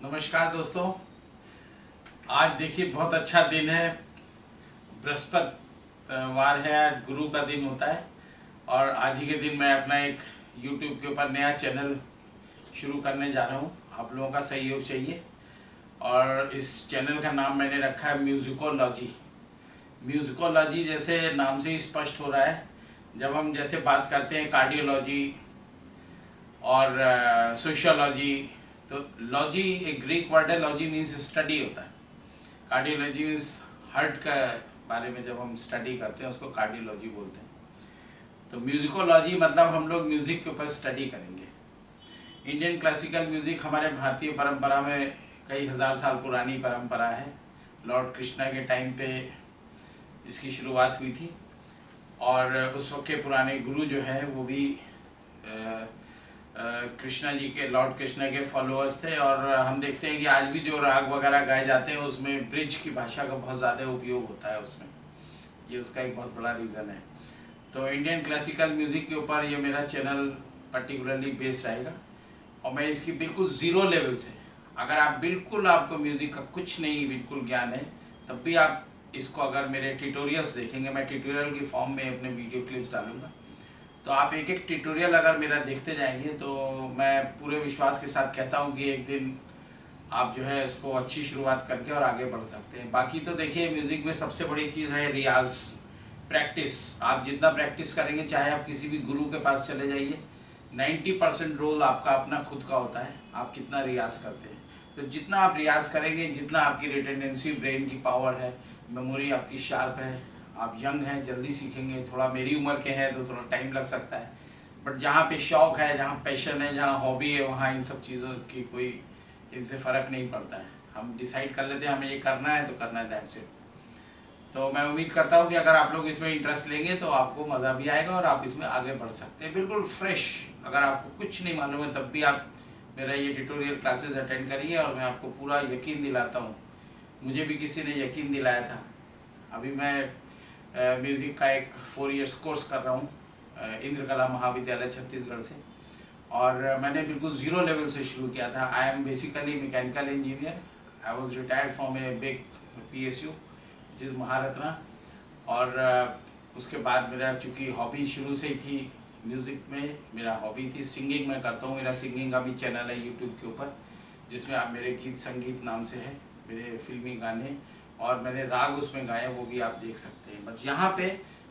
नमस्कार दोस्तों। आज देखिए बहुत अच्छा दिन है। बृहस्पतिवार है, आज गुरु का दिन होता है। और आज ही के दिन मैं अपना एक YouTube के ऊपर नया चैनल शुरू करने जा रहा हूँ। आप लोगों का सहयोग चाहिए और इस चैनल का नाम मैंने रखा है म्यूजिकोलॉजी। म्यूजिकोलॉजी जैसे नाम से ही स्पष्ट हो रहा है, जब हम जैसे बात करते हैं कार्डियोलॉजी और सोशियोलॉजी, तो लॉजी एक ग्रीक वर्ड है। लॉजी मीन्स स्टडी होता है। कार्डियोलॉजी मीन्स हार्ट का बारे में जब हम स्टडी करते हैं उसको कार्डियोलॉजी बोलते हैं। तो म्यूजिकोलॉजी मतलब हम लोग म्यूज़िक के ऊपर स्टडी करेंगे। इंडियन क्लासिकल म्यूज़िक हमारे भारतीय परंपरा में कई हजार साल पुरानी परंपरा है। लॉर्ड कृष्णा के टाइम पे इसकी शुरुआत हुई थी और उस वक्त के पुराने गुरु जो है वो भी कृष्णा जी के, लॉर्ड कृष्णा के फॉलोअर्स थे। और हम देखते हैं कि आज भी जो राग वगैरह गाए जाते हैं उसमें ब्रिज की भाषा का बहुत ज़्यादा उपयोग होता है उसमें। ये उसका एक बहुत बड़ा रीज़न है। तो इंडियन क्लासिकल म्यूज़िक के ऊपर ये मेरा चैनल पर्टिकुलरली बेस्ड रहेगा और मैं इसकी बिल्कुल ज़ीरो लेवल से, अगर आप बिल्कुल आपको म्यूज़िक का कुछ नहीं बिल्कुल ज्ञान है, तब भी आप इसको अगर मेरे ट्यूटोरियल्स देखेंगे, मैं ट्यूटोरियल की फॉर्म में अपने वीडियो क्लिप्स डालूंगा, तो आप एक एक ट्यूटोरियल अगर मेरा देखते जाएंगे तो मैं पूरे विश्वास के साथ कहता हूँ कि एक दिन आप जो है इसको अच्छी शुरुआत करके और आगे बढ़ सकते हैं। बाकी तो देखिए म्यूज़िक में सबसे बड़ी चीज़ है रियाज, प्रैक्टिस। आप जितना प्रैक्टिस करेंगे, चाहे आप किसी भी गुरु के पास चले जाइए, 90% रोल आपका अपना खुद का होता है, आप कितना रियाज करते हैं। तो जितना आप रियाज करेंगे, जितना आपकी रिटेंडेंसी, ब्रेन की पावर है, मेमोरी आपकी शार्प है, आप यंग हैं, जल्दी सीखेंगे। थोड़ा मेरी उम्र के हैं तो थोड़ा टाइम लग सकता है, बट जहाँ पे शौक है, जहाँ पैशन है, जहाँ हॉबी है, वहाँ इन सब चीज़ों की कोई इनसे फ़र्क नहीं पड़ता है। हम डिसाइड कर लेते हैं हमें ये करना है तो करना है, दैट्स इट। तो मैं उम्मीद करता हूँ कि अगर आप लोग इसमें इंटरेस्ट लेंगे तो आपको मज़ा भी आएगा और आप इसमें आगे बढ़ सकते हैं बिल्कुल फ्रेश। अगर आपको कुछ नहीं मालूम है तब भी आप मेरा ये ट्यूटोरियल क्लासेस अटेंड करिए और मैं आपको पूरा यकीन दिलाता हूँ। मुझे भी किसी ने यकीन दिलाया था। अभी मैं म्यूज़िक का एक 4 इयर्स कोर्स कर रहा हूँ इंद्रकला महाविद्यालय छत्तीसगढ़ से, और मैंने बिल्कुल ज़ीरो लेवल से शुरू किया था। I am basically mechanical engineer. I was retired from a big PSU जिस महारत्ना। और उसके बाद मेरा चूँकि हॉबी शुरू से ही थी म्यूज़िक में, मेरा हॉबी थी सिंगिंग मैं करता हूँ। मेरा सिंगिंग का भी चैनल है यूट्यूब के ऊपर, जिसमें आप मेरे गीत संगीत नाम से है, मेरे फिल्मी गाने और मैंने राग उसमें गाए, वो भी आप देख सकते हैं। बट यहाँ पे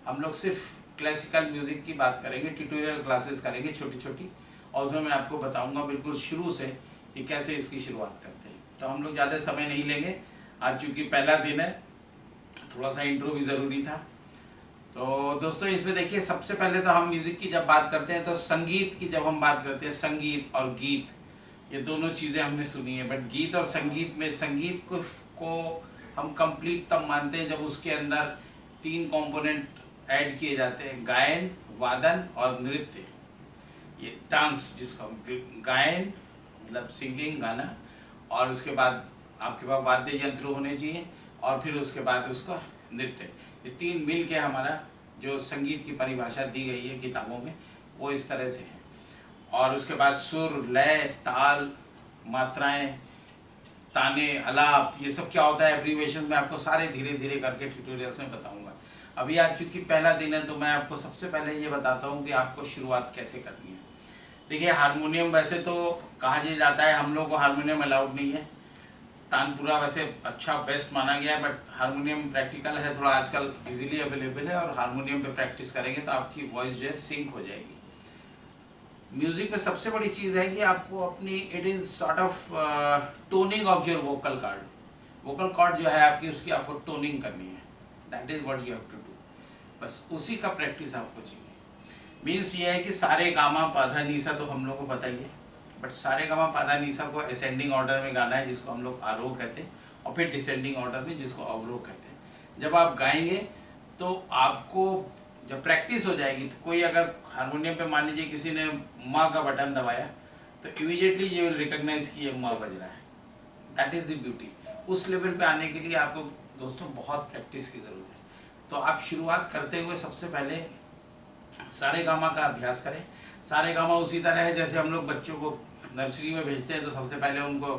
हम लोग सिर्फ क्लासिकल म्यूज़िक की बात करेंगे, ट्यूटोरियल क्लासेस करेंगे छोटी छोटी, और उसमें मैं आपको बताऊंगा बिल्कुल शुरू से कि कैसे इसकी शुरुआत करते हैं। तो हम लोग ज़्यादा समय नहीं लेंगे। आज चूँकि पहला दिन है, थोड़ा सा इंट्रो भी ज़रूरी था। तो दोस्तों इसमें देखिए, सबसे पहले तो हम म्यूज़िक की जब बात करते हैं तो संगीत की जब हम बात करते हैं, संगीत और गीत ये दोनों चीज़ें हमने सुनी है। बट गीत और संगीत में, संगीत को हम कंप्लीट तब मानते हैं जब उसके अंदर 3 कंपोनेंट ऐड किए जाते हैं, गायन, वादन और नृत्य। ये डांस जिसको हम गायन मतलब सिंगिंग, गाना, और उसके बाद आपके पास वाद्य यंत्र होने चाहिए, और फिर उसके बाद उसका नृत्य। ये 3 मिल के हमारा जो संगीत की परिभाषा दी गई है किताबों में वो इस तरह से है। और उसके बाद सुर, लय, ताल, मात्राएं, ताने, अलाप, ये सब क्या होता है एब्रीविएशन में आपको सारे धीरे धीरे करके ट्यूटोरियल्स में बताऊंगा। अभी आज चूँकि पहला दिन है तो मैं आपको सबसे पहले ये बताता हूँ कि आपको शुरुआत कैसे करनी है। देखिए हारमोनियम वैसे तो कहा जाता है, हम लोग को हारमोनियम अलाउड नहीं है। तानपुरा वैसे अच्छा बेस्ट माना गया है, बट हारमोनियम प्रैक्टिकल है, थोड़ा आजकल इजीली अवेलेबल है, और हारमोनियम पे प्रैक्टिस करेंगे तो आपकी वॉइस जो है सिंक हो जाएगी। म्यूजिक में सबसे बड़ी चीज़ है कि आपको अपनी, it is sort of toning of your vocal cord. Vocal cord जो है आपकी, उसकी आपको टोनिंग करनी है। That is what you have to do. बस उसी का प्रैक्टिस आपको चाहिए। मीन्स ये है कि सारे गामा पाधा नीसा तो हम लोग को पता ही है, बट सारे गामा पाधा नीसा को असेंडिंग ऑर्डर में गाना है, जिसको हम लोग आरोह कहते हैं, और फिर डिसेंडिंग ऑर्डर में जिसको अवरोह कहते हैं। जब आप गाएंगे तो आपको जब प्रैक्टिस हो जाएगी तो कोई अगर हारमोनियम पे मान लीजिए किसी ने माँ का बटन दबाया तो इमीडिएटली ये विल रिकॉग्नाइज कि ये माँ बज रहा है। That is the beauty. उस लेवल पे आने के लिए आपको दोस्तों बहुत प्रैक्टिस की ज़रूरत है। तो आप शुरुआत करते हुए सबसे पहले सारे गामा का अभ्यास करें। सारे गामा उसी तरह है जैसे हम लोग बच्चों को नर्सरी में भेजते हैं तो सबसे पहले उनको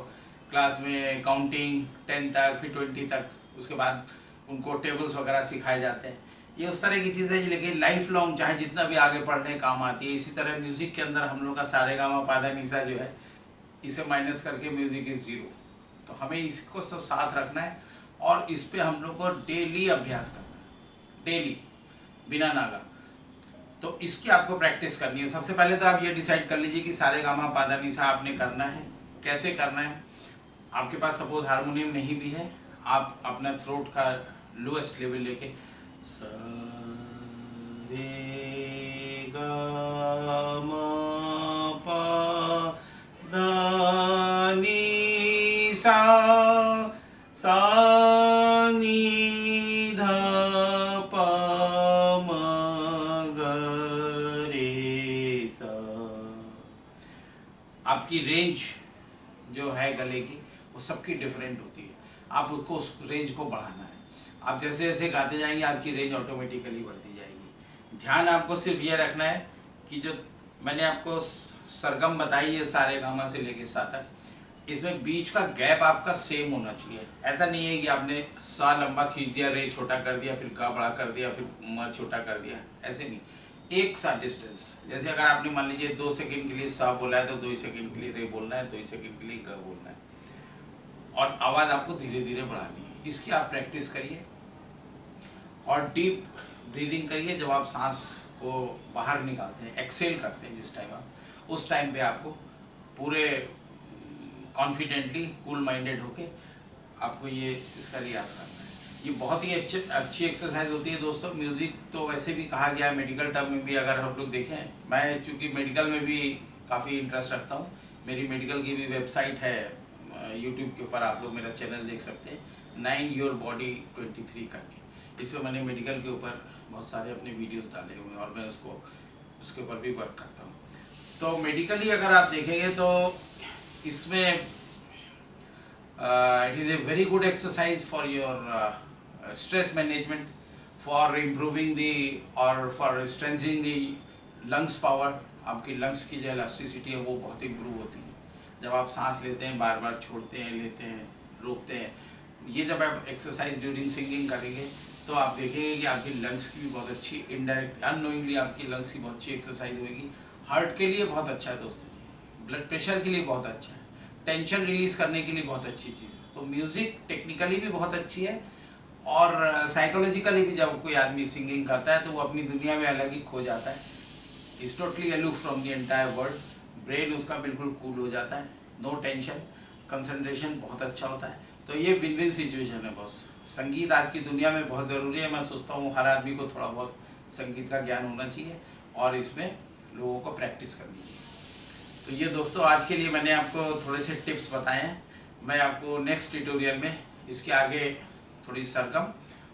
क्लास में काउंटिंग 10 तक, फिर 20 तक, उसके बाद उनको टेबल्स वगैरह सिखाए जाते हैं। ये उस तरह की चीज़ें, लेकिन लाइफ लॉन्ग चाहे जितना भी आगे पढ़ने काम आती है। इसी तरह म्यूज़िक के अंदर हम लोग का सारेगामा पाधा निसा जो है, इसे माइनस करके म्यूज़िक इज़ 0। तो हमें इसको साथ रखना है और इस पे हम लोग को डेली अभ्यास करना है, डेली, बिना नागा। तो इसकी आपको प्रैक्टिस करनी है। सबसे पहले तो आप ये डिसाइड कर लीजिए कि सारेगामा पाधा निसा आपने करना है। कैसे करना है? आपके पास सपोज हारमोनियम नहीं भी है, आप अपना थ्रोट का लोएस्ट लेवल लेके सा रे गा मा पा धा नी सा, सा नी धा पा मा गा रे सा। आपकी रेंज जो है गले की, वो सबकी डिफरेंट होती है। आप उसको, उस रेंज को बढ़ाना है। आप जैसे जैसे गाते जाएंगे आपकी रेंज ऑटोमेटिकली बढ़ती जाएगी। ध्यान आपको सिर्फ ये रखना है कि जो मैंने आपको सरगम बताई है सारेगामा से लेके सा तक, इसमें बीच का गैप आपका सेम होना चाहिए। ऐसा नहीं है कि आपने सा लंबा खींच दिया, रे छोटा कर दिया, फिर गा बड़ा कर दिया, फिर म छोटा कर दिया, ऐसे नहीं। एक सा डिस्टेंस। जैसे अगर आपने मान लीजिए 2 सेकंड के लिए सा बोला है तो 2 सेकंड के लिए रे बोलना है, 2 सेकंड के लिए ग बोलना है, और आवाज़ आपको धीरे धीरे बढ़ानी है। इसकी आप प्रैक्टिस करिए और डीप ब्रीदिंग करिए। जब आप सांस को बाहर निकालते हैं, एक्सेल करते हैं जिस टाइम आप, उस टाइम पे आपको पूरे कॉन्फिडेंटली, कूल माइंडेड होके आपको ये इसका रियाज करना है। ये बहुत ही अच्छी एक्सरसाइज होती है दोस्तों। म्यूज़िक तो वैसे भी कहा गया है, मेडिकल टर्म में भी अगर हम लोग देखें, मैं चूँकि मेडिकल में भी काफ़ी इंटरेस्ट रखता हूँ, मेरी मेडिकल की भी वेबसाइट है, यूट्यूब के ऊपर आप लोग मेरा चैनल देख सकते हैं, 9 योर बॉडी 23 करके। इस पर मैंने मेडिकल के ऊपर बहुत सारे अपने वीडियोस डाले हुए हैं और मैं उसके ऊपर भी वर्क करता हूँ। तो मेडिकली अगर आप देखेंगे तो इसमें it is a very good exercise for your stress management, for improving the और for strengthening the lungs power. आपकी लंग्स की जो इलास्टिसिटी है वो बहुत इम्प्रूव होती है जब आप सांस लेते हैं, बार बार छोड़ते हैं, लेते हैं, रोकते हैं। ये जब आप एक्सरसाइज ड्यूरिंग सिंगिंग करेंगे तो आप देखेंगे कि आपकी लंग्स की भी बहुत अच्छी, इनडायरेक्ट अननोइंगली आपकी लंग्स की बहुत अच्छी एक्सरसाइज होगी। हार्ट के लिए बहुत अच्छा है दोस्तों जी, ब्लड प्रेशर के लिए बहुत अच्छा है, टेंशन रिलीज करने के लिए बहुत अच्छी चीज़ है। तो म्यूज़िक टेक्निकली भी बहुत अच्छी है और साइकोलॉजिकली भी जब कोई आदमी सिंगिंग करता है तो वो अपनी दुनिया में अलग ही खो जाता है। Is totally aloof from the entire world. Brain उसका बिल्कुल कूल हो जाता है, नो टेंशन, कंसंट्रेशन बहुत अच्छा होता है। तो ये विन विन सिचुएशन है बॉस। संगीत आज की दुनिया में बहुत ज़रूरी है। मैं सोचता हूँ हर आदमी को थोड़ा बहुत संगीत का ज्ञान होना चाहिए और इसमें लोगों को प्रैक्टिस करनी चाहिए। तो ये दोस्तों आज के लिए मैंने आपको थोड़े से टिप्स बताए हैं। मैं आपको नेक्स्ट ट्यूटोरियल में इसके आगे थोड़ी सरगम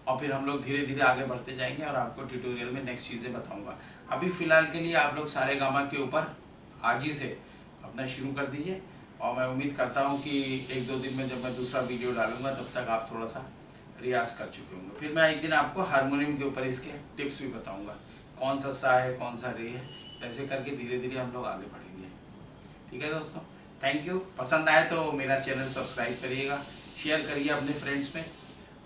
और फिर हम लोग धीरे धीरे आगे बढ़ते जाएंगे और आपको ट्यूटोरियल में नेक्स्ट चीज़ें बताऊंगा। अभी फ़िलहाल के लिए आप लोग सारेगामा के ऊपर आज ही से अपना शुरू कर दीजिए और मैं उम्मीद करता हूँ कि 1-2 दिन में जब मैं दूसरा वीडियो डालूंगा तब तक आप थोड़ा सा रियाज कर चुके होंगे। फिर मैं एक दिन आपको हारमोनियम के ऊपर इसके टिप्स भी बताऊँगा, कौन सा सा है, कौन सा रे है, ऐसे करके धीरे धीरे हम लोग आगे बढ़ेंगे। ठीक है दोस्तों, थैंक यू। पसंद आए तो मेरा चैनल सब्सक्राइब करिएगा, शेयर करिए अपने फ्रेंड्स में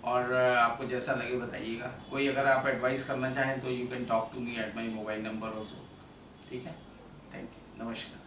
और आपको जैसा लगे बताइएगा। कोई अगर आप एडवाइस करना चाहें तो you can talk to me at my mobile number also. ठीक है, थैंक यू, नमस्कार।